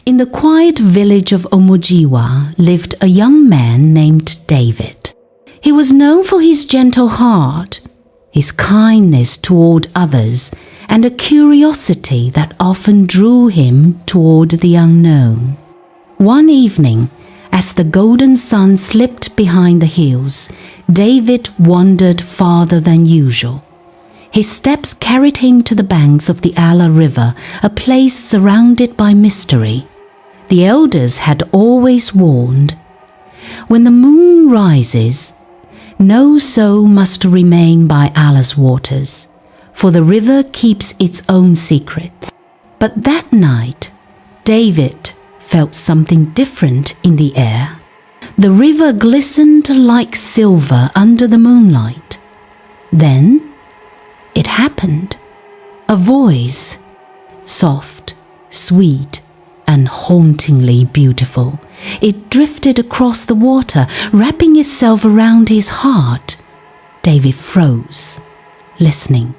In the quiet village of Omojiwa lived a young man named David. He was known for his gentle heart, his kindness toward others, and a curiosity that often drew him toward the unknown. One evening, as the golden sun slipped behind the hills, David wandered farther than usual. His steps carried him to the banks of the Ala River, a place surrounded by mystery. The elders had always warned, when the moon rises, no soul must remain by Allah's waters, for the river keeps its own secrets. But that night, David felt something different in the air. The river glistened like silver under the moonlight. Then, it happened. A voice, soft, sweet, and hauntingly beautiful. It drifted across the water, wrapping itself around his heart. David froze, listening.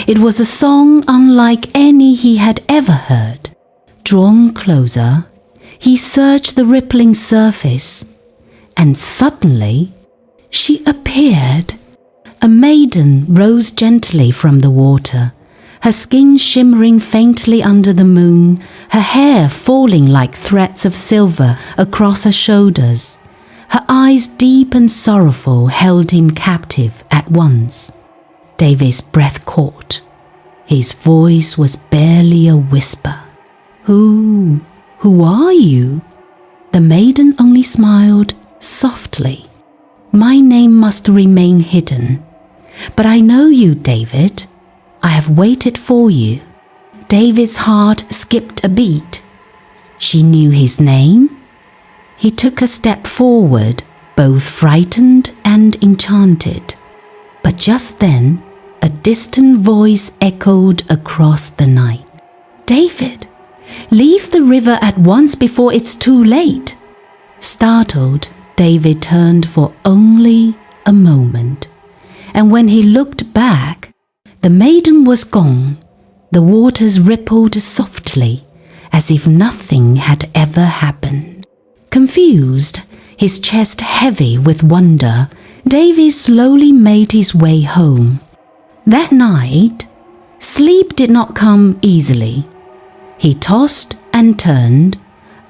It was a song unlike any he had ever heard. Drawn closer, he searched the rippling surface, and suddenly she appeared. A maiden rose gently from the water, her skin shimmering faintly under the moon, her hair falling like threads of silver across her shoulders. Her eyes, deep and sorrowful, held him captive at once. David's breath caught. His voice was barely a whisper. Who are you?" The maiden only smiled softly. "My name must remain hidden. But I know you, David. I have waited for you." David's heart skipped a beat. She knew his name. He took a step forward, both frightened and enchanted. But just then, a distant voice echoed across the night. "David, leave the river at once before it's too late." Startled, David turned for only a moment. And when he looked back, the maiden was gone. The waters rippled softly, as if nothing had ever happened. Confused, his chest heavy with wonder, David slowly made his way home. That night, sleep did not come easily. He tossed and turned,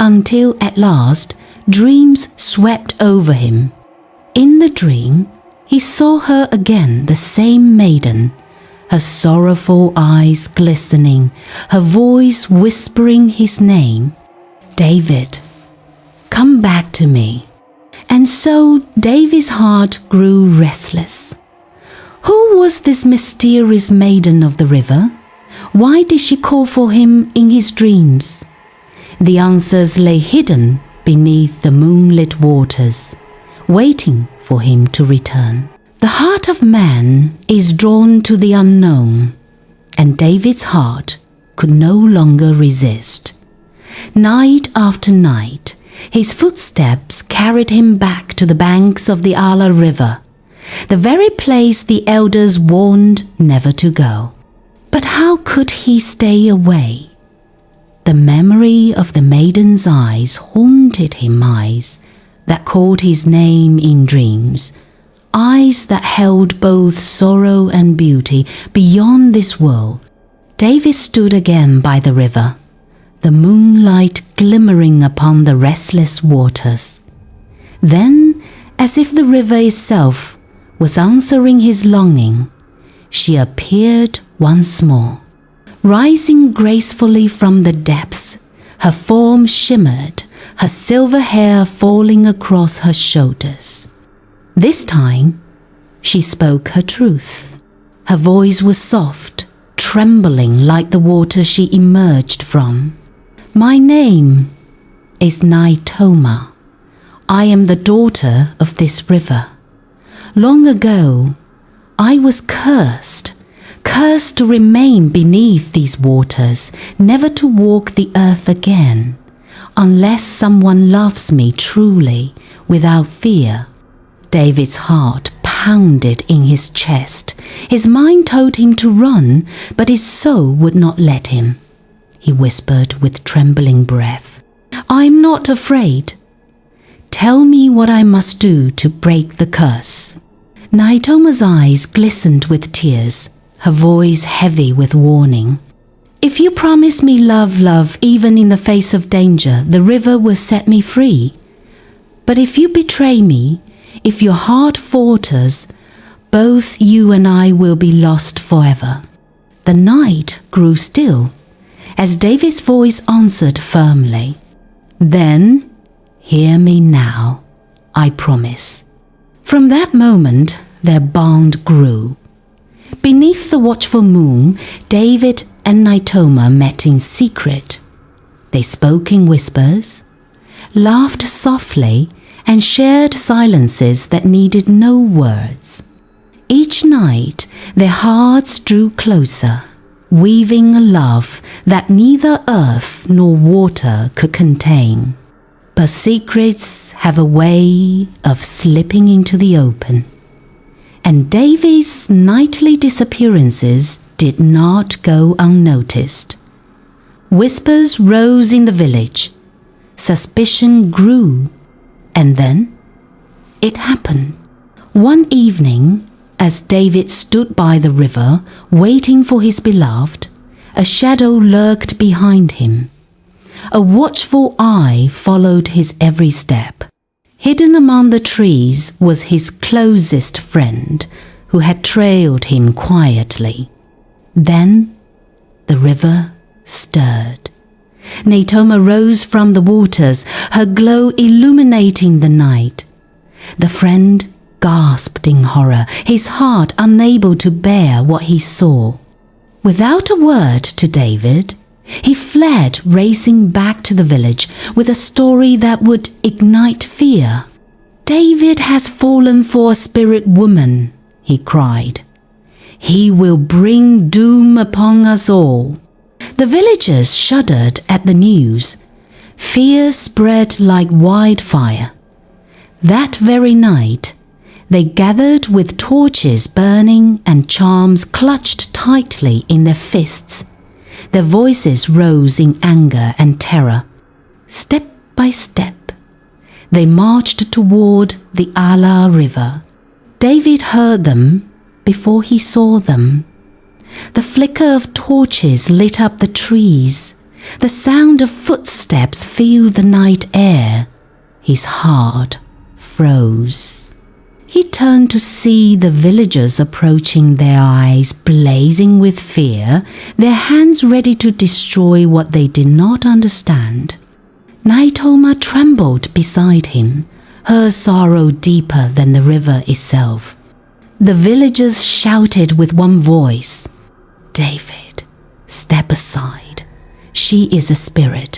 until at last dreams swept over him. In the dream, he saw her again, the same maiden, her sorrowful eyes glistening, her voice whispering his name. "David, come back to me." And so David's heart grew restless. Who was this mysterious maiden of the river? Why did she call for him in his dreams? The answers lay hidden beneath the moonlit waters, waiting for him to return. The heart of man is drawn to the unknown, and David's heart could no longer resist. Night after night, his footsteps carried him back to the banks of the Ala River, the very place the elders warned never to go. But how could he stay away? The memory of the maiden's eyes haunted him, eyes that called his name in dreams, eyes that held both sorrow and beauty beyond this world. David stood again by the river, the moonlight glimmering upon the restless waters. Then, as if the river itself was answering his longing, she appeared once more. Rising gracefully from the depths, her form shimmered, her silver hair falling across her shoulders. This time, she spoke her truth. Her voice was soft, trembling like the water she emerged from. "My name is Naitoma. I am the daughter of this river. Long ago, I was cursed to remain beneath these waters, never to walk the earth again, unless someone loves me truly, without fear." David's heart pounded in his chest. His mind told him to run, but his soul would not let him. He whispered with trembling breath, "I'm not afraid. Tell me what I must do to break the curse." Naitoma's eyes glistened with tears, her voice heavy with warning. "If you promise me love, even in the face of danger, the river will set me free. But if you betray me, if your heart falters, both you and I will be lost forever." The night grew still, as David's voice answered firmly, "Then, hear me now, I promise." From that moment, their bond grew. Beneath the watchful moon, David and Naitoma met in secret. They spoke in whispers, laughed softly, and shared silences that needed no words. Each night, their hearts drew closer, weaving a love that neither earth nor water could contain. But secrets have a way of slipping into the open, and Davy's nightly disappearances did not go unnoticed. Whispers rose in the village, suspicion grew, and then it happened. One evening, as David stood by the river waiting for his beloved, a shadow lurked behind him. A watchful eye followed his every step. Hidden among the trees was his closest friend, who had trailed him quietly. Then the river stirred. Naitoma rose from the waters, her glow illuminating the night. The friend gasped in horror, his heart unable to bear what he saw. Without a word to David, he fled, racing back to the village with a story that would ignite fear. "David has fallen for a spirit woman," he cried. "He will bring doom upon us all." The villagers shuddered at the news. Fear spread like wildfire. That very night, they gathered with torches burning and charms clutched tightly in their fists. Their voices rose in anger and terror. Step by step, they marched toward the Ala River. David heard them before he saw them. The flicker of torches lit up the trees. The sound of footsteps filled the night air. His heart froze. He turned to see the villagers approaching, their eyes blazing with fear, their hands ready to destroy what they did not understand. Naitoma trembled beside him, her sorrow deeper than the river itself. The villagers shouted with one voice, "David, step aside. She is a spirit,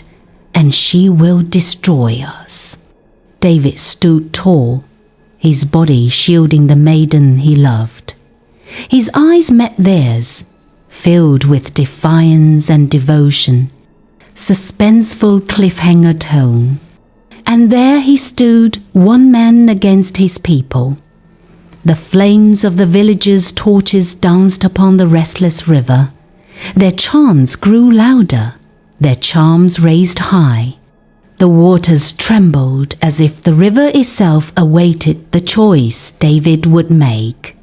and she will destroy us." David stood tall, his body shielding the maiden he loved. His eyes met theirs, filled with defiance and devotion, suspenseful cliffhanger tone. And there he stood, one man against his people. The flames of the villagers' torches danced upon the restless river. Their chants grew louder, their charms raised high. The waters trembled as if the river itself awaited the choice David would make.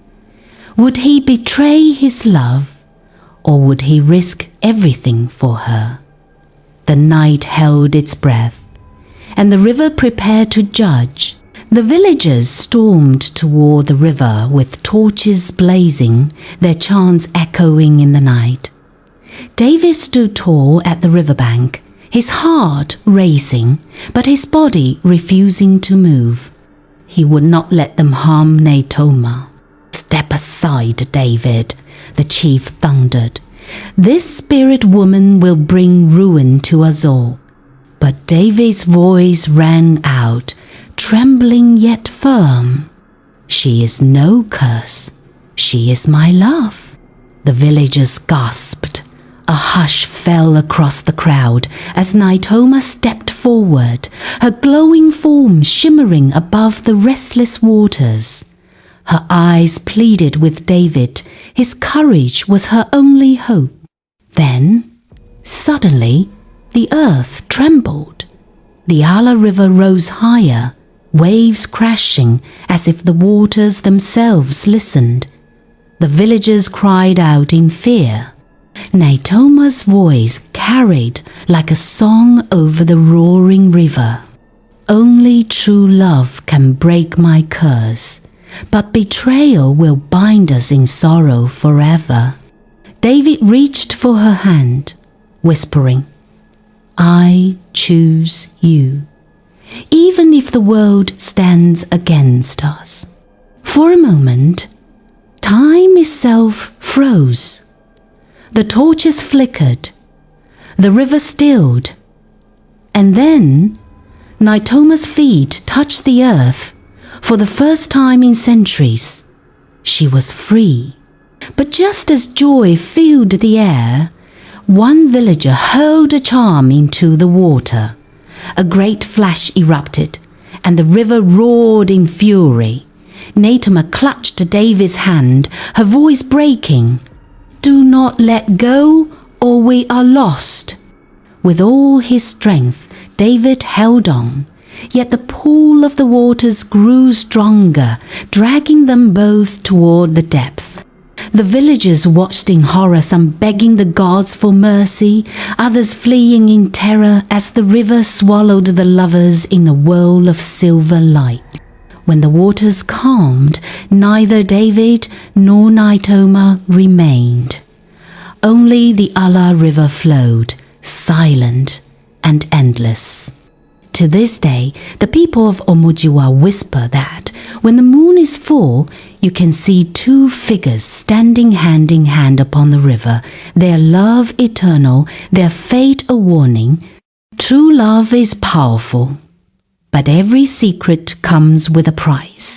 Would he betray his love, or would he risk everything for her? The night held its breath, and the river prepared to judge. The villagers stormed toward the river with torches blazing, their chants echoing in the night. David stood tall at the riverbank, his heart racing, but his body refusing to move. He would not let them harm Naitoma. "Step aside, David," the chief thundered. "This spirit woman will bring ruin to us all." But David's voice rang out, trembling yet firm. "She is no curse. She is my love." The villagers gasped. A hush fell across the crowd as Naitoma stepped forward, her glowing form shimmering above the restless waters. Her eyes pleaded with David. His courage was her only hope. Then, suddenly, the earth trembled. The Ala River rose higher, waves crashing as if the waters themselves listened. The villagers cried out in fear. Naitoma's voice carried like a song over the roaring river. Only true love can break my curse, but betrayal will bind us in sorrow forever. David reached for her hand, whispering, I choose you, even if the world stands against us. For a moment, time itself froze. The torches flickered, the river stilled, and then Naitoma's feet touched the earth. For the first time in centuries, she was free. But just as joy filled the air, one villager hurled a charm into the water. A great flash erupted, and the river roared in fury. Naitoma clutched David's hand, her voice breaking. Do not let go, or we are lost. With all his strength, David held on, yet the pull of the waters grew stronger, dragging them both toward the depth. The villagers watched in horror, some begging the gods for mercy, others fleeing in terror as the river swallowed the lovers in a whirl of silver light. When the waters calmed, neither David nor Naitoma remained. Only the Ala River flowed, silent and endless. To this day, the people of Omojiwa whisper that when the moon is full, you can see two figures standing hand in hand upon the river, their love eternal, their fate a warning. True love is powerful, but every secret comes with a price.